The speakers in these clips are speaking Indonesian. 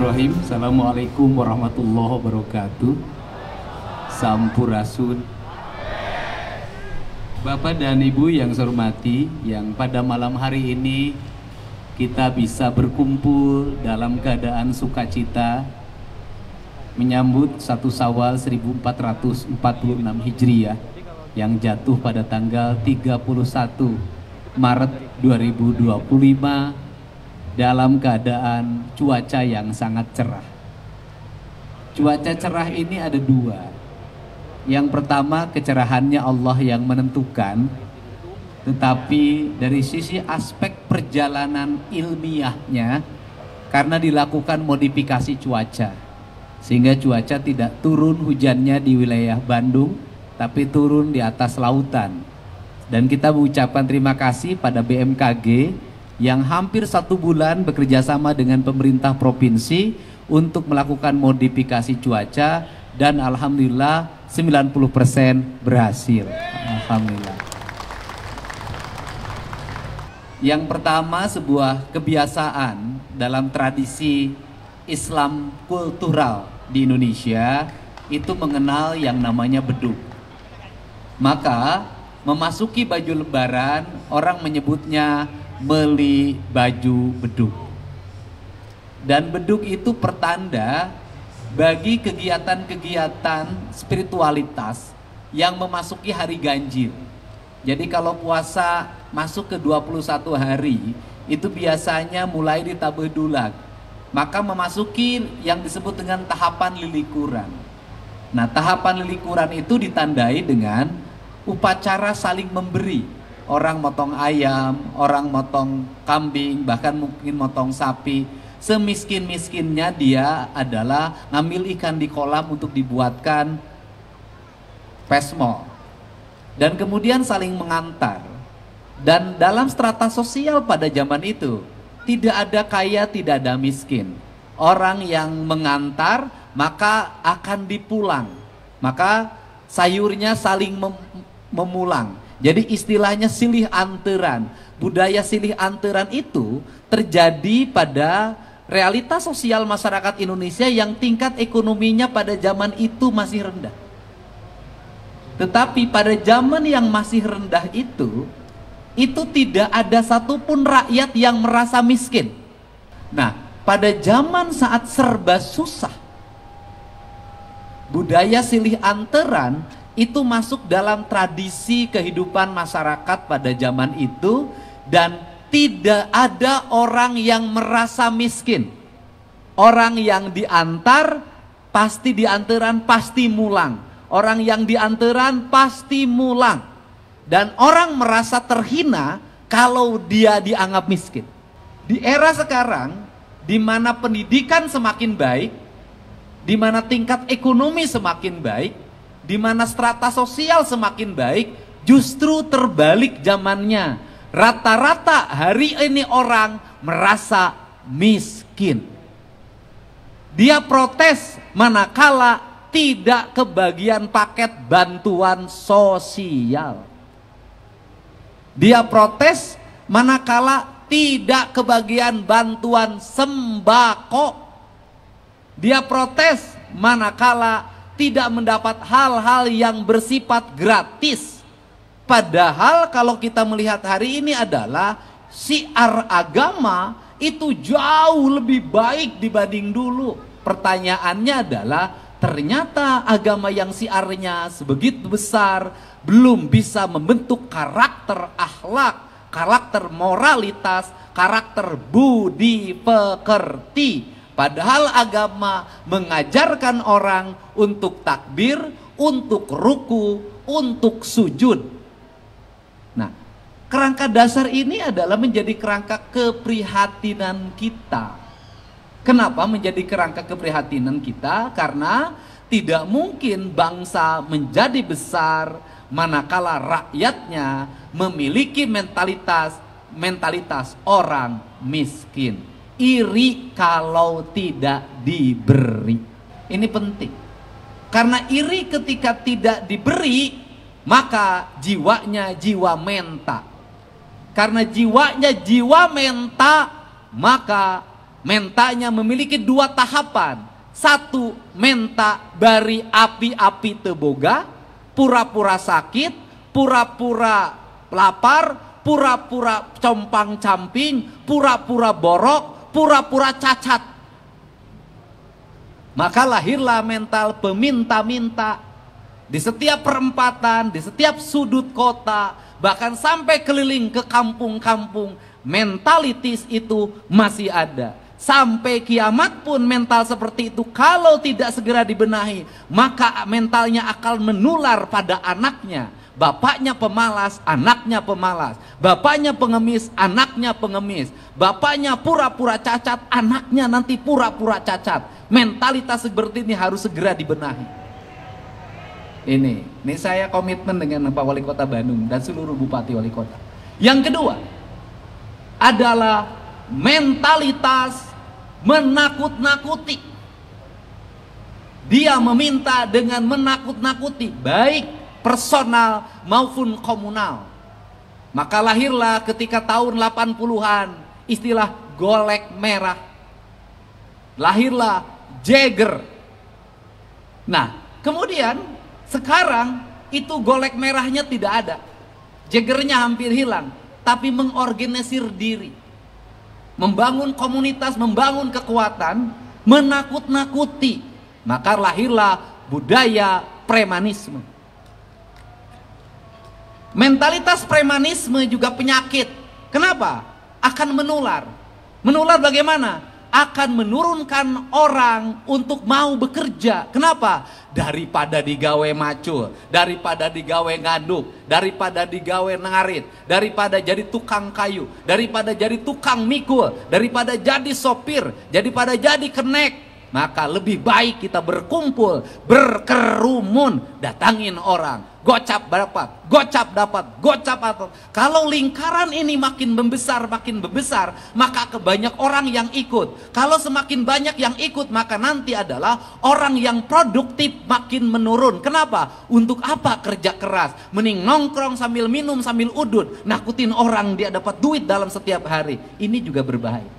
Bismillahirrahmanirrahim. Assalamualaikum warahmatullahi wabarakatuh. Sampurasun. Bapak dan Ibu yang saya hormati, yang pada malam hari ini kita bisa berkumpul dalam keadaan sukacita menyambut 1 Syawal 1446 Hijriah yang jatuh pada tanggal 31 Maret 2025 dalam keadaan cuaca yang sangat cerah. Cuaca cerah ini ada dua. Yang pertama, kecerahannya Allah yang menentukan, tetapi dari sisi aspek perjalanan ilmiahnya, karena dilakukan modifikasi cuaca, sehingga cuaca tidak turun hujannya di wilayah Bandung, tapi turun di atas lautan. Dan kita mengucapkan terima kasih pada BMKG yang hampir 1 bulan bekerja sama dengan pemerintah provinsi untuk melakukan modifikasi cuaca, dan alhamdulillah 90% berhasil. Alhamdulillah. Yang pertama, sebuah kebiasaan dalam tradisi Islam kultural di Indonesia itu mengenal yang namanya beduk. Maka memasuki baju lebaran, orang menyebutnya beli baju beduk. Dan beduk itu pertanda bagi kegiatan-kegiatan spiritualitas yang memasuki hari ganjil. Jadi kalau puasa masuk ke 21 hari, itu biasanya mulai ditabuh dulag, maka memasuki yang disebut dengan tahapan lilikuran. Nah, tahapan lilikuran itu ditandai dengan upacara saling memberi. Orang motong ayam, orang motong kambing, bahkan mungkin motong sapi. Semiskin-miskinnya dia adalah ngambil ikan di kolam untuk dibuatkan pesmol. Dan kemudian saling mengantar. Dan dalam strata sosial pada zaman itu, tidak ada kaya, tidak ada miskin. Orang yang mengantar maka akan dipulang. Maka sayurnya saling memulang. Jadi istilahnya silih anteran. Budaya silih anteran itu terjadi pada realitas sosial masyarakat Indonesia yang tingkat ekonominya pada zaman itu masih rendah. Tetapi pada zaman yang masih rendah itu tidak ada satupun rakyat yang merasa miskin. Nah, pada zaman saat serba susah, budaya silih anteran itu masuk dalam tradisi kehidupan masyarakat pada zaman itu, dan tidak ada orang yang merasa miskin. Orang yang diantar pasti diantaran pasti mulang. Orang yang diantaran pasti mulang. Dan orang merasa terhina kalau dia dianggap miskin. Di era sekarang, di mana pendidikan semakin baik, di mana tingkat ekonomi semakin baik, di mana strata sosial semakin baik, justru terbalik zamannya. Rata-rata hari ini orang merasa miskin. Dia protes manakala tidak kebagian paket bantuan sosial. Dia protes manakala tidak kebagian bantuan sembako. Dia protes manakala tidak mendapat hal-hal yang bersifat gratis. Padahal kalau kita melihat hari ini adalah syiar agama itu jauh lebih baik dibanding dulu. Pertanyaannya adalah ternyata agama yang syiarnya sebegitu besar belum bisa membentuk karakter akhlak, karakter moralitas, karakter budi pekerti. Padahal agama mengajarkan orang untuk takbir, untuk ruku, untuk sujud. Nah, kerangka dasar ini adalah menjadi kerangka keprihatinan kita. Kenapa menjadi kerangka keprihatinan kita? Karena tidak mungkin bangsa menjadi besar manakala rakyatnya memiliki mentalitas orang miskin. Iri kalau tidak diberi. Ini penting. Karena iri ketika tidak diberi, maka jiwanya jiwa menta. Karena jiwanya jiwa menta, maka mentanya memiliki dua tahapan. Satu, menta bari api-api teboga, pura-pura sakit, pura-pura lapar, pura-pura compang-camping, pura-pura borok, pura-pura cacat. Maka lahirlah mental peminta-minta di setiap perempatan, di setiap sudut kota, bahkan sampai keliling ke kampung-kampung. Mentalitas itu masih ada. Sampai kiamat pun mental seperti itu kalau tidak segera dibenahi, maka mentalnya akan menular pada anaknya. Bapaknya pemalas, anaknya pemalas. Bapaknya pengemis, anaknya pengemis. Bapaknya pura-pura cacat, anaknya nanti pura-pura cacat. Mentalitas seperti ini harus segera dibenahi. Ini saya komitmen dengan Pak Wali Kota Bandung dan seluruh Bupati Wali Kota. Yang kedua adalah mentalitas menakut-nakuti. Dia meminta dengan menakut-nakuti, baik personal maupun komunal. Maka lahirlah ketika tahun 80-an istilah golek merah. Lahirlah Jagger. Nah, kemudian sekarang itu golek merahnya tidak ada. Jaggernya hampir hilang, tapi mengorganisir diri, membangun komunitas, membangun kekuatan, menakut-nakuti. Maka lahirlah budaya premanisme. Mentalitas premanisme juga penyakit. Kenapa? Akan menular. Menular bagaimana? Akan menurunkan orang untuk mau bekerja. Kenapa? Daripada digawe macul, daripada digawe nganduk, daripada digawe ngarit, daripada jadi tukang kayu, daripada jadi tukang mikul, daripada jadi sopir, daripada jadi kenek. Maka lebih baik kita berkumpul, berkerumun, datangin orang, gocap dapat, gocap dapat, gocap dapat. Kalau lingkaran ini makin membesar, maka banyak orang yang ikut. Kalau semakin banyak yang ikut, maka nanti adalah orang yang produktif makin menurun. Kenapa? Untuk apa kerja keras? Mending nongkrong sambil minum, sambil udut, nakutin orang dia dapat duit dalam setiap hari. Ini juga berbahaya.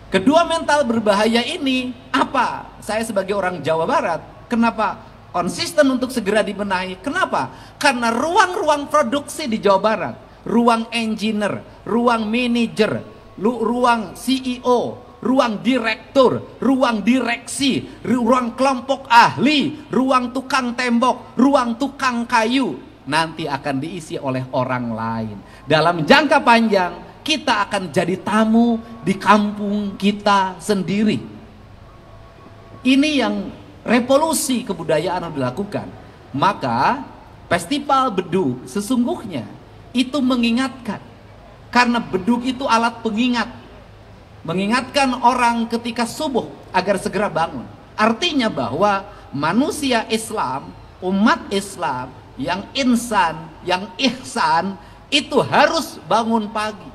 Kedua mental berbahaya ini apa? Saya sebagai orang Jawa Barat, kenapa konsisten untuk segera dibenahi? Kenapa? Karena ruang-ruang produksi di Jawa Barat, ruang engineer, ruang manajer, ruang CEO, ruang direktur, ruang direksi, ruang kelompok ahli, ruang tukang tembok, ruang tukang kayu, nanti akan diisi oleh orang lain. Dalam jangka panjang kita akan jadi tamu di kampung kita sendiri. Ini yang revolusi kebudayaan yang dilakukan. Maka festival bedug sesungguhnya itu mengingatkan. Karena bedug itu alat pengingat. Mengingatkan orang ketika subuh agar segera bangun. Artinya bahwa manusia Islam, umat Islam yang insan, yang ihsan, itu harus bangun pagi.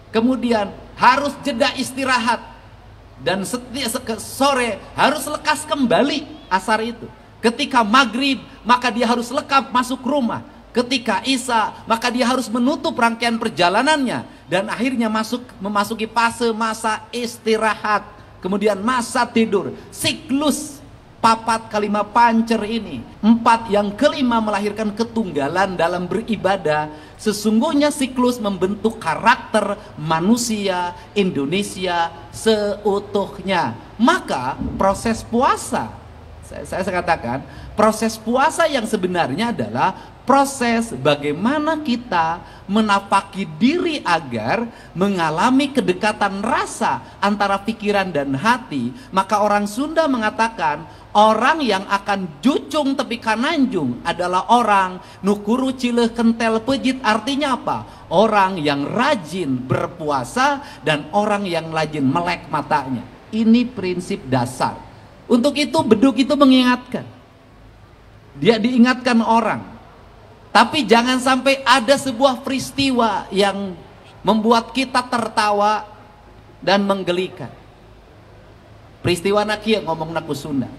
Kemudian harus jeda istirahat, dan setiap sore harus lekas kembali asar itu. Ketika maghrib maka dia harus lekap masuk rumah. Ketika isya maka dia harus menutup rangkaian perjalanannya, dan akhirnya memasuki fase masa istirahat, kemudian masa tidur. Siklus papat kalima pancer ini, 4 yang kelima melahirkan ketunggalan dalam beribadah. Sesungguhnya siklus membentuk karakter manusia Indonesia seutuhnya. Maka proses puasa, saya katakan, proses puasa yang sebenarnya adalah proses bagaimana kita menapaki diri agar mengalami kedekatan rasa antara pikiran dan hati. Maka orang Sunda mengatakan, orang yang akan jucung tepi kananjung adalah orang nukuru cileh kentel pejit. Artinya apa? Orang yang rajin berpuasa dan orang yang rajin melek matanya. Ini prinsip dasar. Untuk itu bedug itu mengingatkan. Dia diingatkan orang. Tapi jangan sampai ada sebuah peristiwa yang membuat kita tertawa dan menggelikan. Peristiwa nakia ngomong naku Sunda.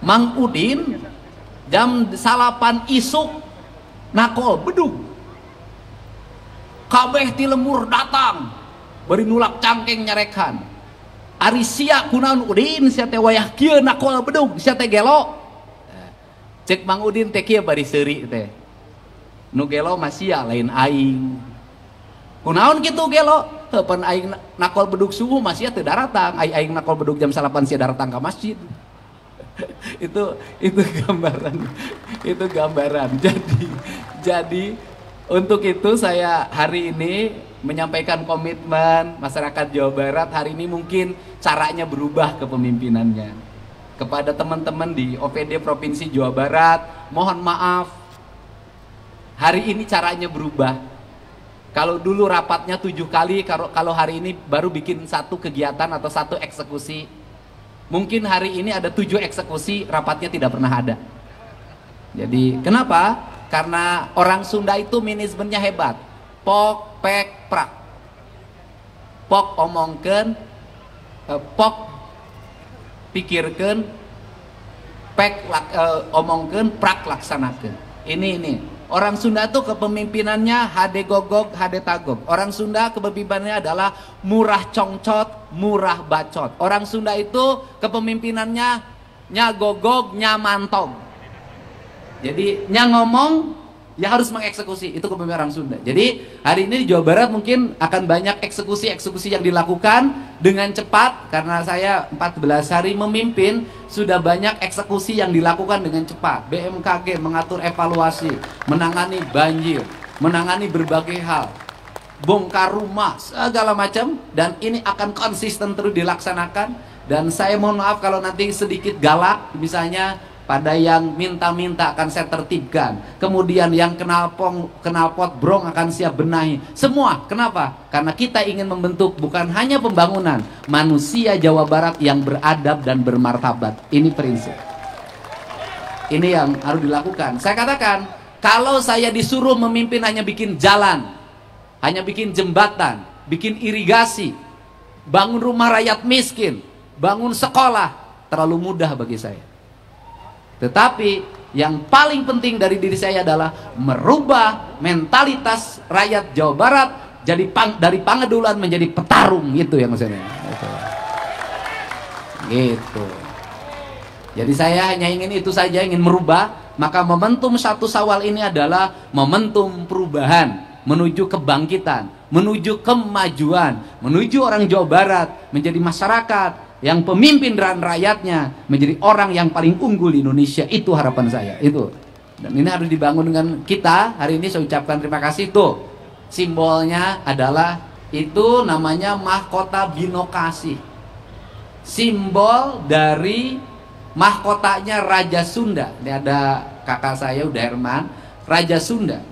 Mang Udin jam 8 isuk nakol bedug. kabeh ti lemur datang bari nulak cangkeng nyarekan ari sia kunaon Udin sia teh wayah kieu nakol bedug sia teh gelo cek Mang Udin teh kieu bari seuri teh nu gelo mah sia lain aing kunaon kitu gelo heupan aing nakol bedug subuh mah sia teu daratang aing nakol bedug jam 8 sia daratang ka masjid itu gambaran jadi untuk itu saya hari ini menyampaikan komitmen masyarakat Jawa Barat. Hari ini mungkin caranya berubah kepemimpinannya kepada teman-teman di OPD Provinsi Jawa Barat, mohon maaf hari ini caranya berubah. Kalau dulu rapatnya 7 kali, kalau hari ini baru bikin 1 kegiatan atau 1 eksekusi. Mungkin hari ini ada 7 eksekusi, rapatnya tidak pernah ada. Jadi kenapa? Karena orang Sunda itu manajemennya hebat. Pok, pek, prak. Pok omongkeun, pok pikirkeun, pek omongkeun, prak laksanakeun. Ini. Orang Sunda tuh kepemimpinannya hade gogog, hade tagog. Orang Sunda kepemimpinannya adalah murah congcot, murah bacot. Orang Sunda itu kepemimpinannya nya gogog, nya mantong. Jadi nya ngomong ya harus mengeksekusi, itu kepemimpinan orang Sunda. Jadi hari ini di Jawa Barat mungkin akan banyak eksekusi-eksekusi yang dilakukan dengan cepat. Karena saya 14 hari memimpin, sudah banyak eksekusi yang dilakukan dengan cepat. BMKG mengatur evaluasi, menangani banjir, menangani berbagai hal, bongkar rumah, segala macam. Dan ini akan konsisten terus dilaksanakan. Dan saya mohon maaf kalau nanti sedikit galak, misalnya pada yang minta-minta akan saya tertibkan. Kemudian yang knalpot brong akan siap benahi. Semua, kenapa? Karena kita ingin membentuk bukan hanya pembangunan, manusia Jawa Barat yang beradab dan bermartabat. Ini prinsip. Ini yang harus dilakukan. Saya katakan, kalau saya disuruh memimpin hanya bikin jalan, hanya bikin jembatan, bikin irigasi, bangun rumah rakyat miskin, bangun sekolah, terlalu mudah bagi saya. Tetapi yang paling penting dari diri saya adalah merubah mentalitas rakyat Jawa Barat jadi dari pangedulan menjadi petarung, gitu yang maksudnya. Gitu. Jadi saya hanya ingin itu saja, ingin merubah. Maka momentum 1 Syawal ini adalah momentum perubahan menuju kebangkitan, menuju kemajuan, menuju orang Jawa Barat menjadi masyarakat yang pemimpin dan rakyatnya menjadi orang yang paling unggul di Indonesia. Itu harapan saya, itu. Dan ini harus dibangun dengan kita. Hari ini saya ucapkan terima kasih. Tuh simbolnya adalah itu, namanya mahkota binokasi, simbol dari mahkotanya Raja Sunda. Ini ada kakak saya udah Herman, Raja Sunda.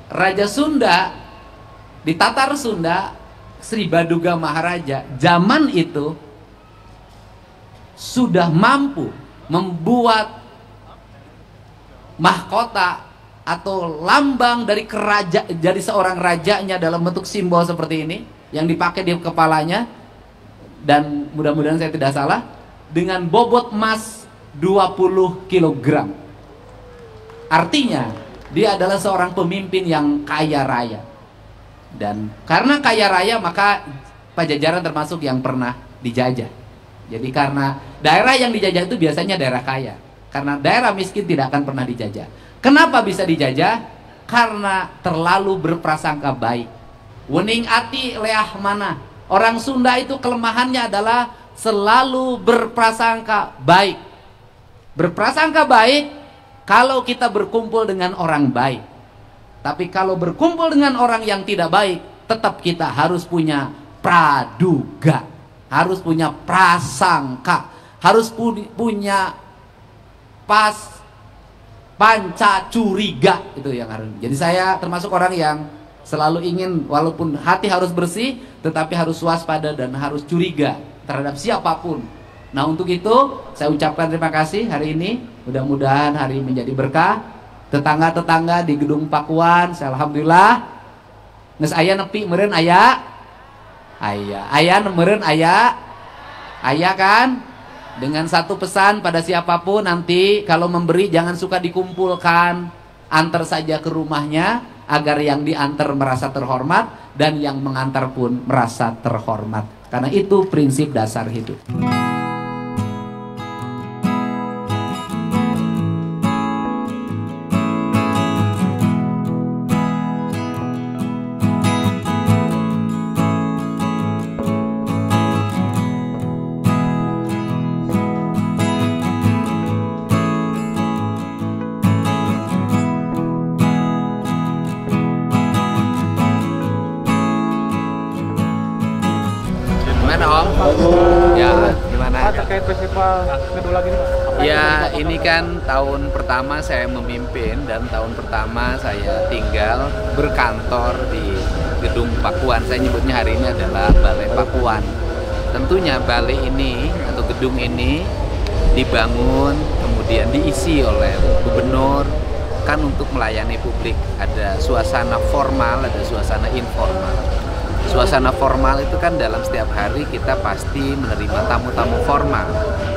Raja Sunda di Tatar Sunda, Sri Baduga Maharaja zaman itu sudah mampu membuat mahkota atau lambang dari kerajaan, jadi seorang rajanya dalam bentuk simbol seperti ini yang dipakai di kepalanya, dan mudah-mudahan saya tidak salah, dengan bobot emas 20 kg. Artinya dia adalah seorang pemimpin yang kaya raya. Dan karena kaya raya maka Pajajaran termasuk yang pernah dijajah. Jadi karena daerah yang dijajah itu biasanya daerah kaya. Karena daerah miskin tidak akan pernah dijajah. Kenapa bisa dijajah? Karena terlalu berprasangka baik. Wening ati leah mana. Orang Sunda itu kelemahannya adalah selalu berprasangka baik. Berprasangka baik kalau kita berkumpul dengan orang baik. Tapi kalau berkumpul dengan orang yang tidak baik, tetap kita harus punya praduga, harus punya prasangka, harus punya panca curiga. Itu yang harus. Jadi saya termasuk orang yang selalu ingin, walaupun hati harus bersih, tetapi harus waspada dan harus curiga terhadap siapapun. Nah, untuk itu saya ucapkan terima kasih hari ini. Mudah-mudahan hari menjadi berkah. Tetangga-tetangga di Gedung Pakuan, saya alhamdulillah geus aya nepi meureun aya meureun aya kan. Dengan satu pesan pada siapapun nanti kalau memberi jangan suka dikumpulkan, antar saja ke rumahnya agar yang diantar merasa terhormat dan yang mengantar pun merasa terhormat. Karena itu prinsip dasar hidup. Gimana Om? Ya, gimana? Terkait festival kedua lagi nih Pak? Ya, ini kan tahun pertama saya memimpin dan tahun pertama saya tinggal berkantor di Gedung Pakuan. Saya nyebutnya hari ini adalah Balai Pakuan. Tentunya balai ini atau gedung ini dibangun kemudian diisi oleh gubernur kan untuk melayani publik. Ada suasana formal, ada suasana informal. Suasana formal itu kan dalam setiap hari kita pasti menerima tamu-tamu formal.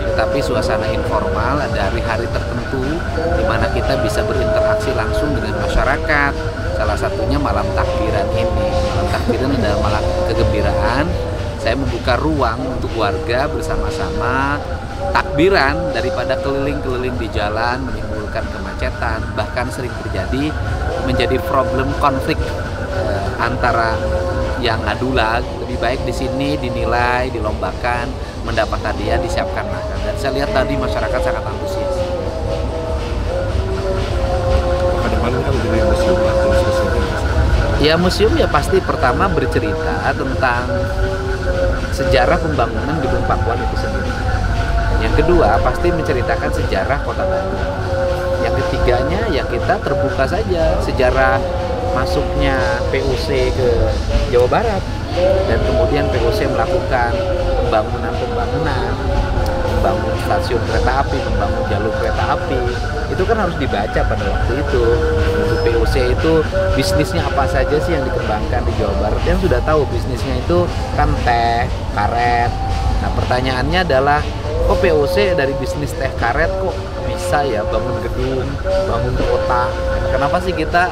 Tetapi suasana informal ada hari-hari tertentu di mana kita bisa berinteraksi langsung dengan masyarakat. Salah satunya malam takbiran ini. Malam takbiran adalah malam kegembiraan. Saya membuka ruang untuk warga bersama-sama takbiran daripada keliling-keliling di jalan menimbulkan kemacetan, bahkan sering terjadi menjadi problem konflik antara yang adu-lag. Lebih baik di sini dinilai, dilombakan, mendapat hadiah, disiapkan makan. Dan saya lihat tadi masyarakat sangat antusias. Ya museum ya pasti pertama bercerita tentang sejarah pembangunan Gedung Pakuan itu sendiri. Yang kedua pasti menceritakan sejarah Kota Bandung. Yang ketiganya ya kita terbuka saja sejarah masuknya PUC ke Jawa Barat dan kemudian PUC melakukan pembangunan, membangun stasiun kereta api, membangun jalur kereta api. Itu kan harus dibaca pada waktu itu. Untuk PUC itu bisnisnya apa saja sih yang dikembangkan di Jawa Barat? Yang sudah tahu bisnisnya itu kan teh, karet. Nah pertanyaannya adalah kok PUC dari bisnis teh karet kok bisa ya bangun gedung, bangun kota? Kenapa sih kita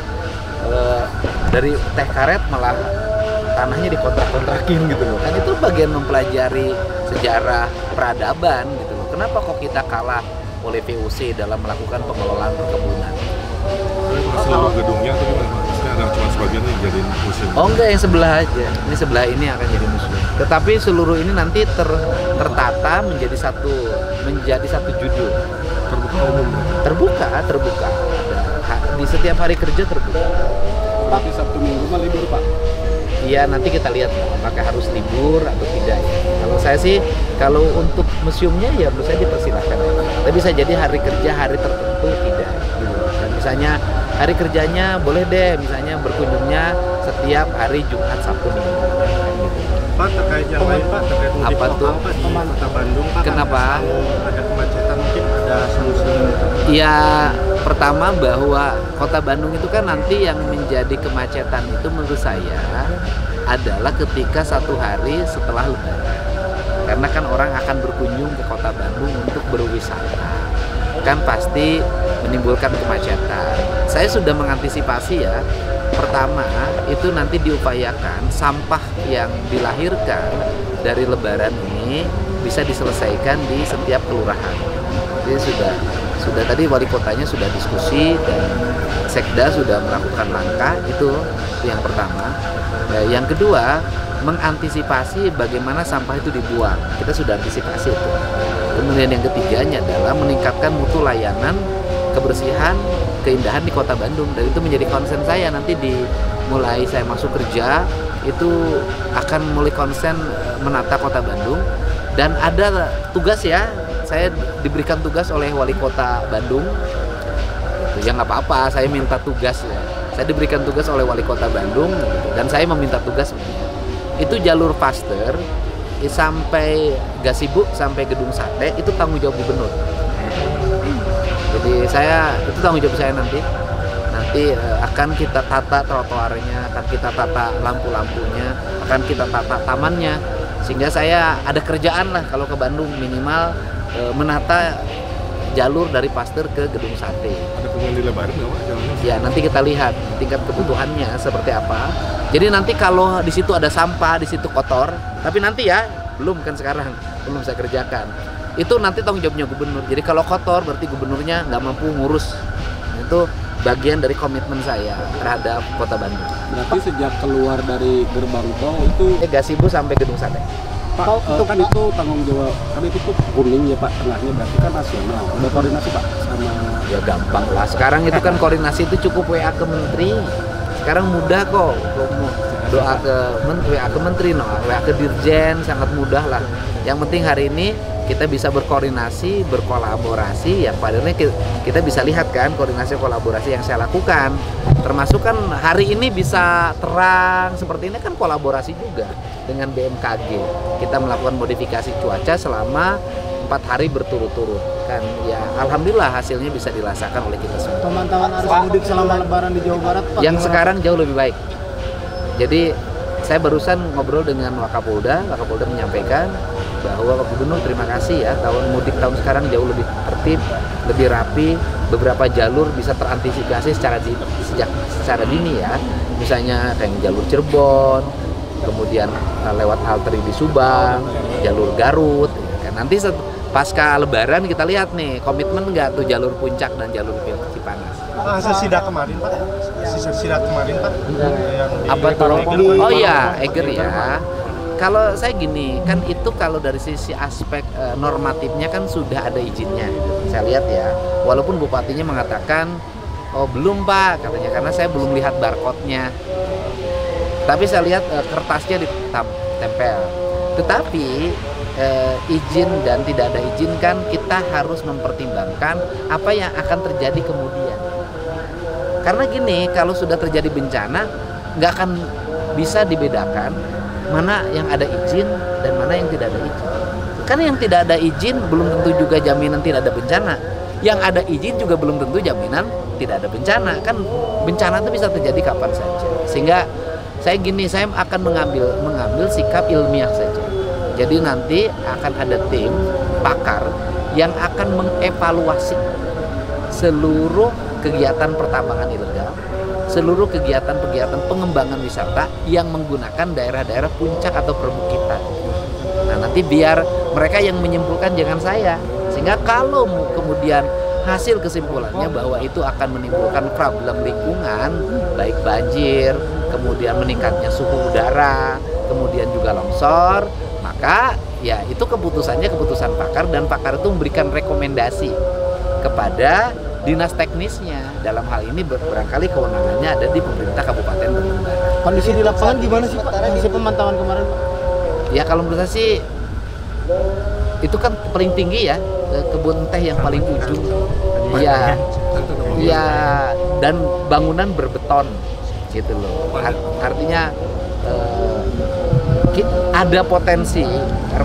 dari teh karet malah tanahnya dikontrak-kontrakin gitu loh? Kan itu bagian mempelajari sejarah peradaban gitu loh. Kenapa kok kita kalah oleh VOC dalam melakukan pengelolaan perkebunan? Seluruh gedungnya atau gimana? Maksudnya ada cuma sebagian yang jadi museum? Oh enggak, yang sebelah aja. Ini sebelah ini akan jadi museum. Tetapi seluruh ini nanti tertata menjadi satu judul. Terbuka umum? Terbuka. Di setiap hari kerja terbuka. Tapi Sabtu Minggu mah libur Pak? Iya, nanti kita lihat apakah harus libur atau tidak ya. Kalau saya sih, kalau untuk museumnya ya menurut saya dipersilahkan. Tapi bisa jadi hari kerja hari tertentu tidak. Gitu. Dan misalnya hari kerjanya boleh deh, misalnya berkunjungnya setiap hari Jumat, Sabtu, Minggu. Gitu. Pak terkait yang lain Pak, terkait mudik Apa tuh? Kota Bandung Pak. Kenapa? Ada kemacetan mungkin ada solusi. Ya pertama bahwa Kota Bandung itu kan nanti yang menjadi kemacetan itu menurut saya adalah ketika satu hari setelah Lebaran. Karena kan orang akan berkunjung ke Kota Bandung untuk berwisata. Kan pasti menimbulkan kemacetan. Saya sudah mengantisipasi ya. Pertama, itu nanti diupayakan sampah yang dilahirkan dari Lebaran ini bisa diselesaikan di setiap kelurahan. Jadi sudah tadi wali kotanya sudah diskusi dan Sekda sudah melakukan langkah itu yang pertama. Yang kedua, mengantisipasi bagaimana sampah itu dibuang. Kita sudah antisipasi itu. Kemudian yang ketiganya adalah meningkatkan mutu layanan kebersihan, keindahan di Kota Bandung. Dan itu menjadi konsen saya nanti mulai saya masuk kerja itu akan mulai konsen menata Kota Bandung. Dan ada tugas ya, saya diberikan tugas oleh wali kota Bandung. Ya nggak apa-apa, saya minta tugas ya. Saya diberikan tugas oleh wali kota Bandung dan saya meminta tugas itu jalur Pasteur sampai Gasibu sampai Gedung Sate itu tanggung jawab gubernur. Jadi itu tanggung jawab saya nanti akan kita tata trotoarnya, akan kita tata lampu-lampunya, akan kita tata tamannya, sehingga saya ada kerjaan lah kalau ke Bandung minimal menata jalur dari Pasteur ke Gedung Sate. Ada kemungkinan dilebarin nggak Pak jalannya? Ya nanti kita lihat tingkat kebutuhannya seperti apa. Jadi nanti kalau di situ ada sampah, di situ kotor, tapi nanti ya belum kan sekarang belum saya kerjakan. Itu nanti tanggung jawabnya gubernur. Jadi kalau kotor berarti gubernurnya nggak mampu ngurus. Itu bagian dari komitmen saya terhadap Kota Bandung. Berarti sejak keluar dari gerbang tol itu Gasibu sampai Gedung Sate. Pak, kan itu tanggung jawab, kan itu tuh kuning ya Pak, tengahnya berarti kan nasional. Udah koordinasi Pak sama... Ya gampang lah. Sekarang itu kan koordinasi itu cukup WA ke menteri. Sekarang mudah kok. WA ke menteri, WA ke dirjen sangat mudah lah. Yang penting hari ini kita bisa berkoordinasi, berkolaborasi. Yang padahal kita bisa lihat kan koordinasi kolaborasi yang saya lakukan. Termasuk kan hari ini bisa terang seperti ini kan kolaborasi juga dengan BMKG. Kita melakukan modifikasi cuaca selama 4 hari berturut-turut kan ya, alhamdulillah hasilnya bisa dirasakan oleh kita semua. Pemantauan arus mudik selama lebaran di Jawa Barat Pak, yang sekarang jauh lebih baik. Jadi saya barusan ngobrol dengan Wakapolda menyampaikan bahwa Pak Gubernur terima kasih ya, mudik tahun sekarang jauh lebih tertib, lebih rapi, beberapa jalur bisa terantisipasi secara dini ya, misalnya kayak jalur Cirebon, kemudian lewat halte di Subang, jalur Garut. Nanti pasca Lebaran kita lihat nih komitmen nggak tuh jalur Puncak dan jalur Cipanas. hasil sidak kemarin Pak, Apa tuh? Oh iya, Eger ya. Kalau saya gini, kan itu kalau dari sisi aspek normatifnya kan sudah ada izinnya. Saya lihat ya, walaupun bupatinya mengatakan, oh belum Pak, katanya karena saya belum lihat barcode-nya. Tapi saya lihat kertasnya ditempel. Tetapi izin dan tidak ada izin kan kita harus mempertimbangkan apa yang akan terjadi kemudian. Karena gini, kalau sudah terjadi bencana, nggak akan bisa dibedakan mana yang ada izin dan mana yang tidak ada izin. Karena yang tidak ada izin belum tentu juga jaminan tidak ada bencana. Yang ada izin juga belum tentu jaminan tidak ada bencana. Kan bencana itu bisa terjadi kapan saja. Sehingga saya akan mengambil sikap ilmiah saja. Jadi nanti akan ada tim pakar yang akan mengevaluasi seluruh kegiatan pertambangan ilegal, seluruh kegiatan pengembangan wisata yang menggunakan daerah-daerah puncak atau perbukitan. Nah nanti biar mereka yang menyimpulkan, jangan saya. Sehingga kalau kemudian hasil kesimpulannya bahwa itu akan menimbulkan problem lingkungan, baik banjir, kemudian meningkatnya suhu udara, kemudian juga longsor, maka ya itu keputusan pakar, dan pakar itu memberikan rekomendasi kepada dinas teknisnya. Dalam hal ini barangkali kewenangannya ada di pemerintah Kabupaten Bandung Barat. Kondisi di lapangan gimana sih Pak? Hasil pemantauan kemarin Pak? Ya kalau menurut saya sih itu kan paling tinggi ya, kebun teh yang paling ujung. Ya dan bangunan berbeton gitu loh. Artinya ada potensi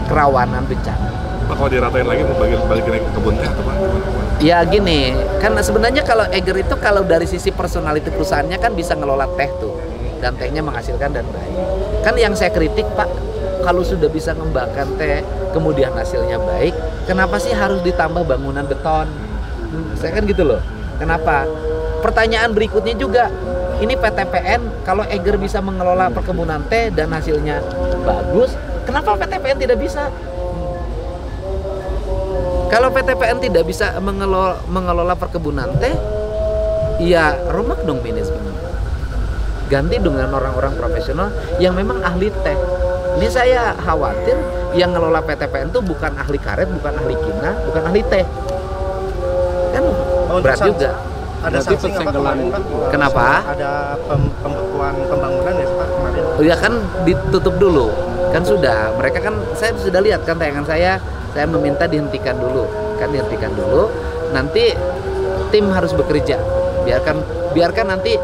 kerawanan bencana. Pak, kalau diratain lagi mau balikin lagi ke kebun teh atau Pak? Ya gini, kan sebenarnya kalau Eger itu kalau dari sisi personality perusahaannya kan bisa ngelola teh tuh, dan tehnya menghasilkan dan baik. Kan yang saya kritik Pak, kalau sudah bisa mengembangkan teh, kemudian hasilnya baik, kenapa sih harus ditambah bangunan beton? Saya kan gitu loh. Kenapa? Pertanyaan berikutnya juga, ini PTPN kalau Eger bisa mengelola perkebunan teh dan hasilnya bagus, kenapa PTPN tidak bisa? Kalau PTPN tidak bisa mengelola perkebunan teh, ya rombak dong manajemen. Ganti dengan orang-orang profesional yang memang ahli teh. Ini saya khawatir yang ngelola PTPN itu bukan ahli karet, bukan ahli kimia, bukan ahli teh. Kan berat juga. Ada sanksi kemarin Pak? Kenapa? Ada pembekuan pembangunan ya Pak kemarin? Oh ya kan ditutup dulu. Kan sudah, mereka kan saya sudah lihat kan tayangan saya meminta dihentikan dulu. Nanti tim harus bekerja. Biarkan nanti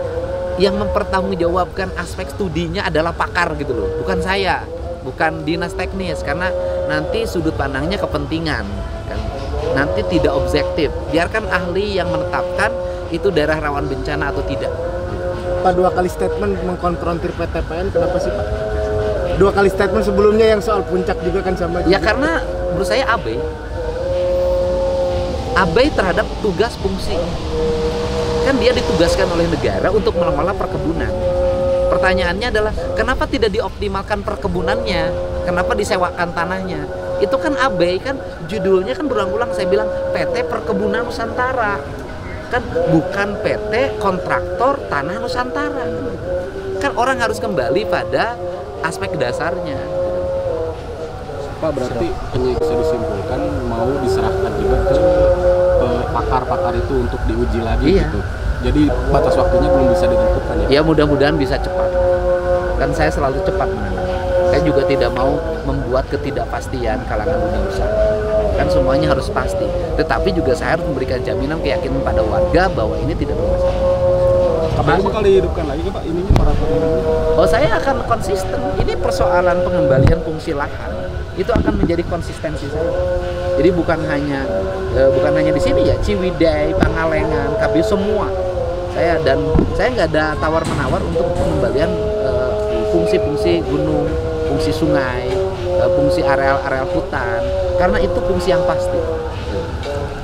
yang mempertanggungjawabkan aspek studinya adalah pakar gitu loh, bukan saya, bukan dinas teknis, karena nanti sudut pandangnya kepentingan kan. Nanti tidak objektif. Biarkan ahli yang menetapkan itu daerah rawan bencana atau tidak. Pak, 2 kali statement mengkonfrontir PTPN, kenapa sih Pak? 2 kali statement sebelumnya yang soal puncak juga kan sama. Ya karena menurut saya AB. abai terhadap tugas fungsi. Kan dia ditugaskan oleh negara untuk mengelola perkebunan. Pertanyaannya adalah kenapa tidak dioptimalkan perkebunannya? Kenapa disewakan tanahnya? Itu kan abai, kan judulnya kan berulang-ulang saya bilang PT Perkebunan Nusantara. Kan bukan PT Kontraktor Tanah Nusantara. Kan orang harus kembali pada aspek dasarnya. Pak, berarti ini bisa disimpulkan mau diserahkan juga ke pakar-pakar itu untuk diuji lagi gitu. Jadi batas waktunya belum bisa ditentukan ya? Ya mudah-mudahan bisa cepat. Kan saya selalu cepat menangani. Saya juga tidak mau membuat ketidakpastian kalangan dunia usaha. Kan semuanya harus pasti. Tetapi juga saya harus memberikan jaminan keyakinan pada warga bahwa ini tidak bermasalah. Kapan bakal dihidupkan lagi Pak ininya moratorium ini? Oh, saya akan konsisten. Ini persoalan pengembalian fungsi lahan. Itu akan menjadi konsistensi saya. Jadi bukan hanya di sini ya, Ciwidey, Pangalengan, KB semua. Saya nggak ada tawar menawar untuk pengembalian fungsi-fungsi gunung, fungsi sungai, fungsi areal-areal hutan, karena itu fungsi yang pasti.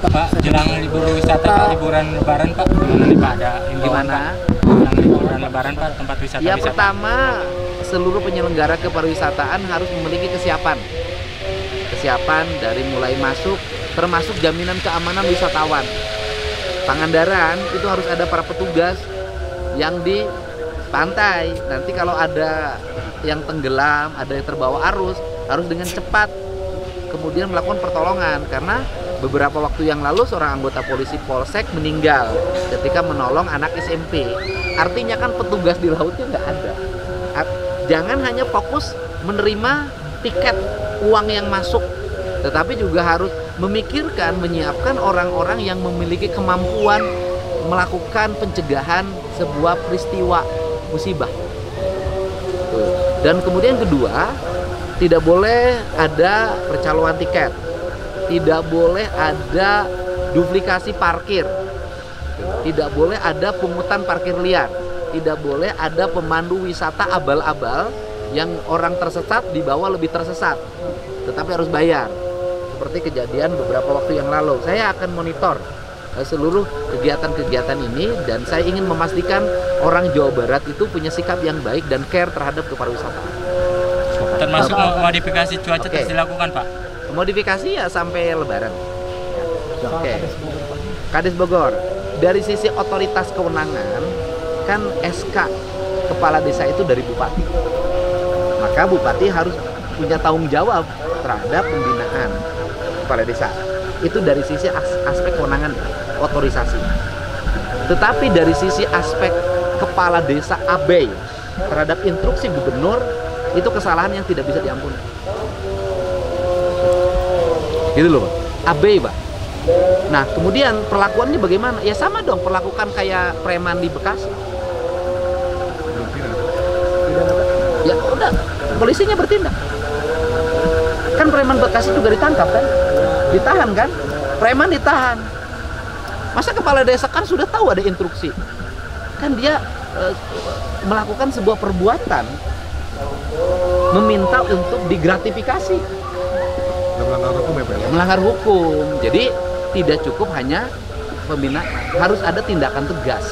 Pak, jelang libur wisata, liburan Lebaran Pak, gimana nih Pak? Ada Gimana? Jelang liburan Lebaran Pak, tempat wisata. Ya pertama, seluruh penyelenggara kepariwisataan harus memiliki kesiapan dari mulai masuk, termasuk jaminan keamanan wisatawan. Pangandaran itu harus ada para petugas yang di pantai. Nanti kalau ada yang tenggelam, ada yang terbawa arus, harus dengan cepat kemudian melakukan pertolongan. Karena beberapa waktu yang lalu seorang anggota polisi Polsek meninggal ketika menolong anak SMP. Artinya kan petugas di lautnya nggak ada. Jangan hanya fokus menerima tiket uang yang masuk, tetapi juga harus memikirkan, menyiapkan orang-orang yang memiliki kemampuan melakukan pencegahan sebuah peristiwa musibah. Dan kemudian kedua, tidak boleh ada percaloan tiket, tidak boleh ada duplikasi parkir, tidak boleh ada pungutan parkir liar, tidak boleh ada pemandu wisata abal-abal yang orang tersesat dibawa lebih tersesat, tetapi harus bayar. Seperti kejadian beberapa waktu yang lalu. Saya akan monitor seluruh kegiatan-kegiatan ini dan saya ingin memastikan orang Jawa Barat itu punya sikap yang baik dan care terhadap kepariwisataan. Termasuk modifikasi cuaca terus dilakukan Pak? Modifikasi ya sampai Lebaran. Oke. Kades Bogor, dari sisi otoritas kewenangan kan SK kepala desa itu dari bupati. Maka bupati harus punya tanggung jawab terhadap pembinaan kepala desa. Itu dari sisi aspek kewenangan otorisasi. Tetapi dari sisi aspek kepala desa abai terhadap instruksi gubernur, itu kesalahan yang tidak bisa diampuni. Gitu loh Pak, abai Pak. Nah kemudian perlakuannya bagaimana? Ya sama dong, perlakukan kayak preman di Bekasi. Ya udah, polisinya bertindak. Kan preman Bekasi juga ditangkap kan? Ditahan kan? Preman ditahan. Masa kepala desa kan sudah tahu ada instruksi. Kan dia melakukan sebuah perbuatan, meminta untuk digratifikasi. Melanggar hukum ya Pak? Melanggar hukum. Jadi tidak cukup hanya pembinaan, harus ada tindakan tegas.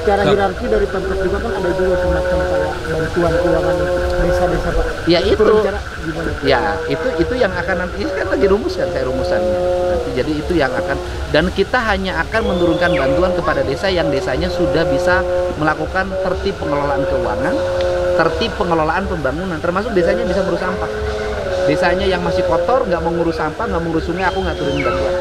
Secara hierarki dari Pemprov juga kan ada juga semacam kayak bantuan keuangan untuk desa-desa Pak. Ya itu, gimana? ya itu yang akan nanti, ini kan lagi rumuskan, saya rumusannya. Nanti jadi itu yang akan, dan kita hanya akan menurunkan bantuan kepada desa yang desanya sudah bisa melakukan tertib pengelolaan keuangan, tertib pengelolaan pembangunan, termasuk desanya bisa ngurus sampah. Desanya yang masih kotor, nggak mengurus sampah, nggak mengurus sungai, aku nggak turunin bantuan.